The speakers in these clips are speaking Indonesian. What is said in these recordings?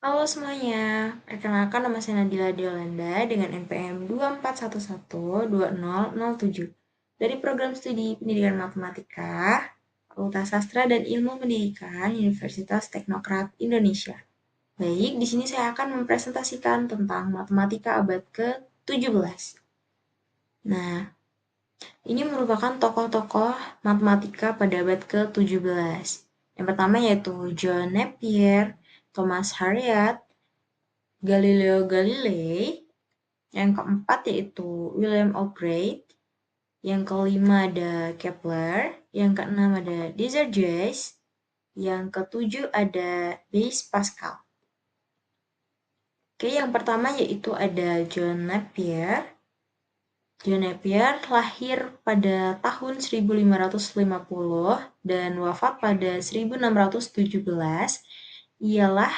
Halo semuanya, perkenalkan nama saya Nadila Deolanda dengan NPM 24112007 dari Program Studi Pendidikan Matematika, Fakultas Sastra dan Ilmu Pendidikan Universitas Teknokrat Indonesia. Baik, di sini saya akan mempresentasikan tentang matematika abad ke-17. Nah, ini merupakan tokoh-tokoh matematika pada abad ke-17. Yang pertama yaitu John Napier, Thomas Harriot, Galileo Galilei, yang keempat yaitu William Albright, yang kelima ada Kepler, yang keenam ada Desargues, yang ketujuh ada Blaise Pascal. Oke, yang pertama yaitu ada John Napier. John Napier lahir pada tahun 1550 dan wafat pada 1617. Ialah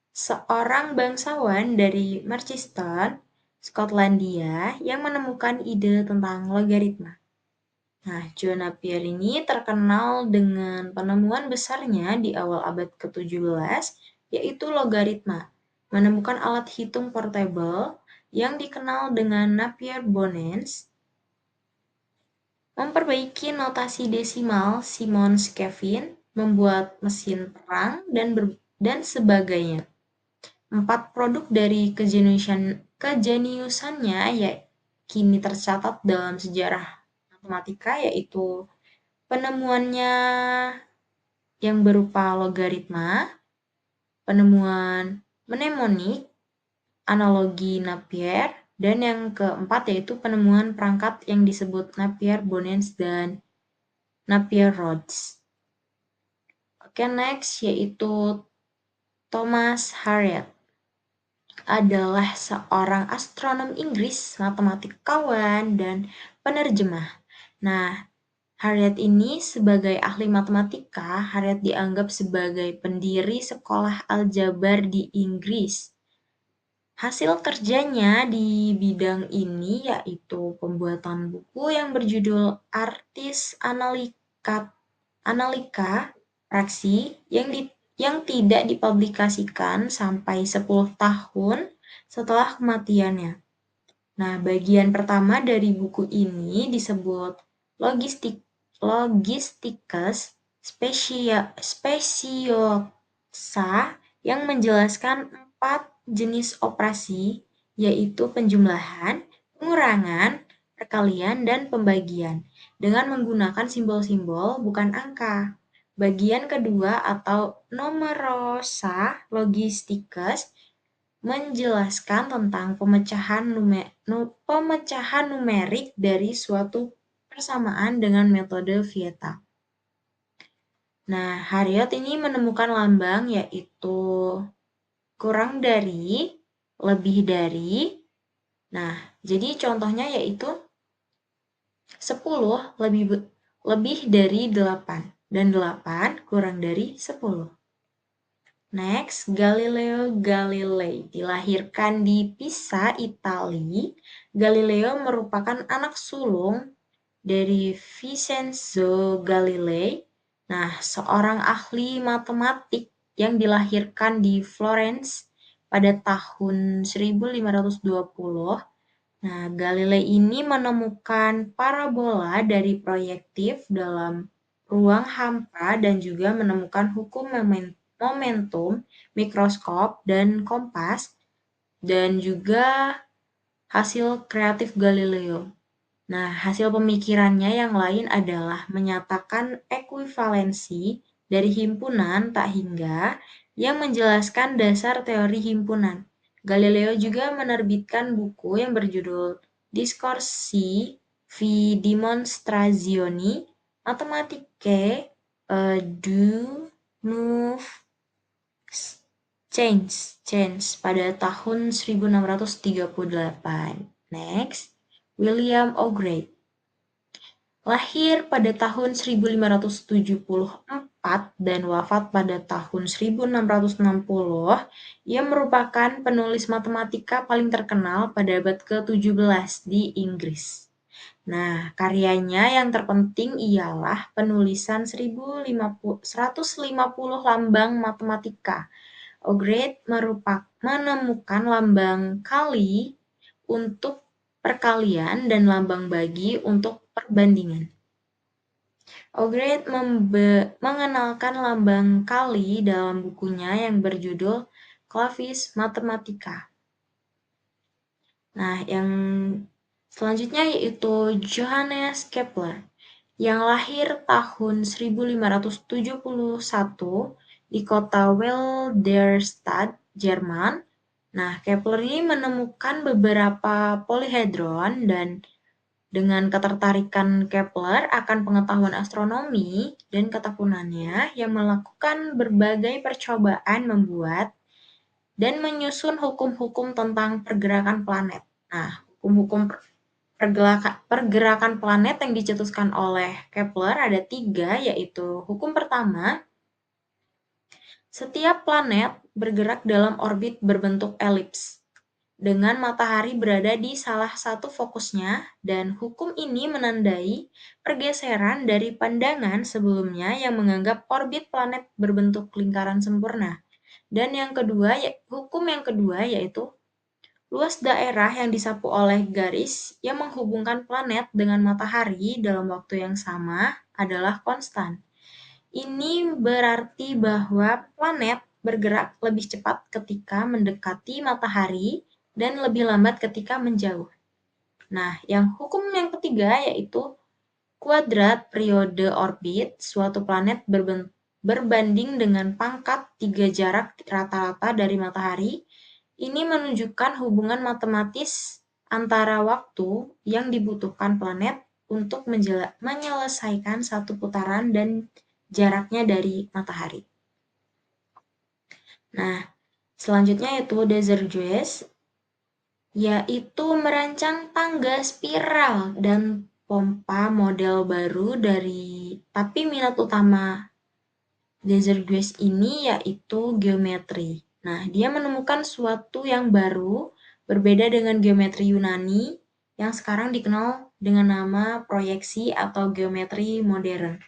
seorang bangsawan dari Merchiston, Skotlandia yang menemukan ide tentang logaritma. Nah, John Napier ini terkenal dengan penemuan besarnya di awal abad ke-17, yaitu logaritma, menemukan alat hitung portable yang dikenal dengan Napier-Bonens, memperbaiki notasi desimal Simons-Kevin, membuat mesin perang, dan sebagainya. 4 produk dari kejeniusannya ya kini tercatat dalam sejarah matematika, yaitu penemuannya yang berupa logaritma, penemuan mnemonik, analogi Napier, dan yang keempat yaitu penemuan perangkat yang disebut Napier-Bonens dan Napier-Rhodes. Oke, next yaitu Thomas Harriot. Adalah seorang astronom Inggris, matematikawan, dan penerjemah. Nah, Harriot ini sebagai ahli matematika, Harriot dianggap sebagai pendiri sekolah aljabar di Inggris. Hasil kerjanya di bidang ini yaitu pembuatan buku yang berjudul Artis Analika Praxi yang tidak dipublikasikan sampai 10 tahun setelah kematiannya. Nah, bagian pertama dari buku ini disebut Logisticus Speciosa yang menjelaskan 4 jenis operasi, yaitu penjumlahan, pengurangan, perkalian, dan pembagian, dengan menggunakan simbol-simbol bukan angka. Bagian kedua atau Numerosa Logisticus menjelaskan tentang pemecahan numerik dari suatu persamaan dengan metode Vieta. Nah, Harriot ini menemukan lambang yaitu kurang dari, lebih dari. Nah, jadi contohnya yaitu 10 lebih dari 8 dan 8 kurang dari 10. Next, Galileo Galilei dilahirkan di Pisa, Italia. Galileo merupakan anak sulung dari Vincenzo Galilei. Nah, seorang ahli matematik yang dilahirkan di Florence pada tahun 1520. Nah, Galilei ini menemukan parabola dari proyektif dalam ruang hampa dan juga menemukan hukum momentum, mikroskop, dan kompas, dan juga hasil kreatif Galileo. Nah, hasil pemikirannya yang lain adalah menyatakan ekuivalensi dari himpunan tak hingga yang menjelaskan dasar teori himpunan. Galileo juga menerbitkan buku yang berjudul Discorsi vi Dimostrazioni Mathematicae du Nouveau Change pada tahun 1638. Next, William Augrey. Lahir pada tahun 1574 dan wafat pada tahun 1660, ia merupakan penulis matematika paling terkenal pada abad ke-17 di Inggris. Nah, karyanya yang terpenting ialah penulisan 150 lambang matematika, Euclid menemukan lambang kali untuk perkalian dan lambang bagi untuk perbandingan. Euclid mengenalkan lambang kali dalam bukunya yang berjudul Clavis Mathematica. Nah, yang selanjutnya yaitu Johannes Kepler yang lahir tahun 1571 di kota Wilderstadt, Jerman. Nah, Kepler ini menemukan beberapa polyhedron dan dengan ketertarikan Kepler akan pengetahuan astronomi dan ketekunannya yang melakukan berbagai percobaan membuat dan menyusun hukum-hukum tentang pergerakan planet. Nah, hukum-hukum pergerakan planet yang dicetuskan oleh Kepler ada 3, yaitu hukum pertama, setiap planet bergerak dalam orbit berbentuk elips, dengan matahari berada di salah satu fokusnya, dan hukum ini menandai pergeseran dari pandangan sebelumnya yang menganggap orbit planet berbentuk lingkaran sempurna. Dan hukum yang kedua yaitu luas daerah yang disapu oleh garis yang menghubungkan planet dengan matahari dalam waktu yang sama adalah konstan. Ini berarti bahwa planet bergerak lebih cepat ketika mendekati matahari dan lebih lambat ketika menjauh. Nah, hukum yang ketiga yaitu kuadrat periode orbit suatu planet berbanding dengan pangkat 3 jarak rata-rata dari matahari. Ini menunjukkan hubungan matematis antara waktu yang dibutuhkan planet untuk menyelesaikan satu putaran dan jaraknya dari matahari. Nah, selanjutnya yaitu Desargues, yaitu merancang tangga spiral dan pompa model baru tapi minat utama Desargues ini yaitu geometri. Nah, dia menemukan suatu yang baru, berbeda dengan geometri Yunani yang sekarang dikenal dengan nama proyeksi atau geometri modern.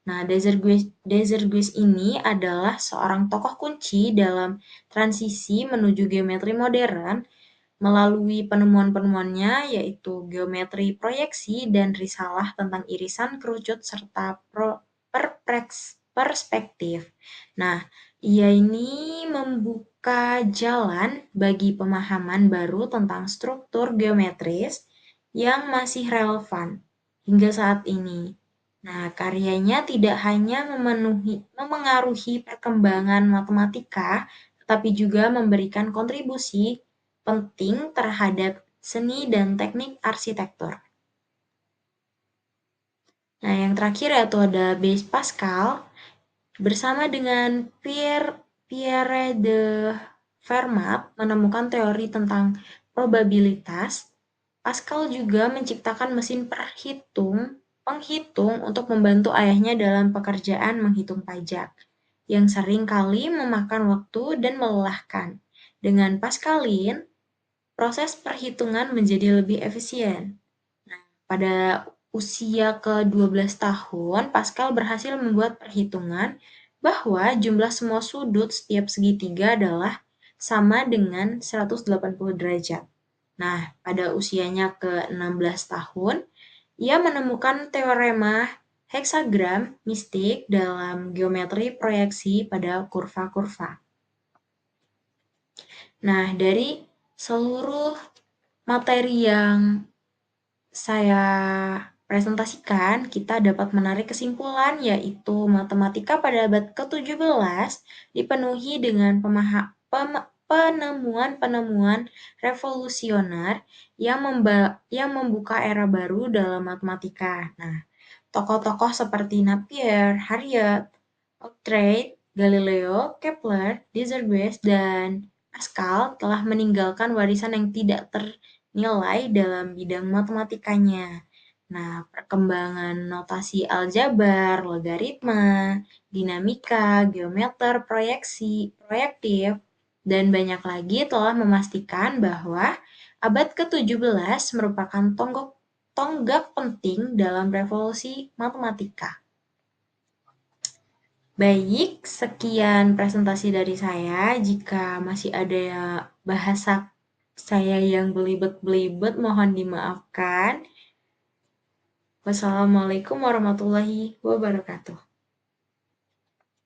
Nah, Desargues ini adalah seorang tokoh kunci dalam transisi menuju geometri modern melalui penemuan-penemuannya yaitu geometri proyeksi dan risalah tentang irisan kerucut serta perspektif. Nah, ia ini membuka jalan bagi pemahaman baru tentang struktur geometris yang masih relevan hingga saat ini. Nah, karyanya tidak hanya memengaruhi perkembangan matematika, tetapi juga memberikan kontribusi penting terhadap seni dan teknik arsitektur. Nah, yang terakhir yaitu ada Blaise Pascal bersama dengan Pierre de Fermat menemukan teori tentang probabilitas. Pascal juga menciptakan mesin penghitung untuk membantu ayahnya dalam pekerjaan menghitung pajak, yang sering kali memakan waktu dan melelahkan. Dengan Pascalin, proses perhitungan menjadi lebih efisien. Nah, pada usia ke-12 tahun, Pascal berhasil membuat perhitungan bahwa jumlah semua sudut setiap segitiga adalah sama dengan 180 derajat. Nah, pada usianya ke-16 tahun, ia menemukan teorema heksagram mistik dalam geometri proyeksi pada kurva-kurva. Nah, dari seluruh materi yang saya presentasikan, kita dapat menarik kesimpulan yaitu matematika pada abad ke-17 dipenuhi dengan penemuan-penemuan revolusioner yang membuka era baru dalam matematika. Nah, tokoh-tokoh seperti Napier, Harriot, Euclid, Galileo, Kepler, Desargues, dan Pascal telah meninggalkan warisan yang tidak ternilai dalam bidang matematikanya. Nah, perkembangan notasi aljabar, logaritma, dinamika, geometer, proyektif, dan banyak lagi telah memastikan bahwa abad ke-17 merupakan tonggak penting dalam revolusi matematika. Baik, sekian presentasi dari saya. Jika masih ada bahasa saya yang belibet-belibet, mohon dimaafkan. Wassalamualaikum warahmatullahi wabarakatuh.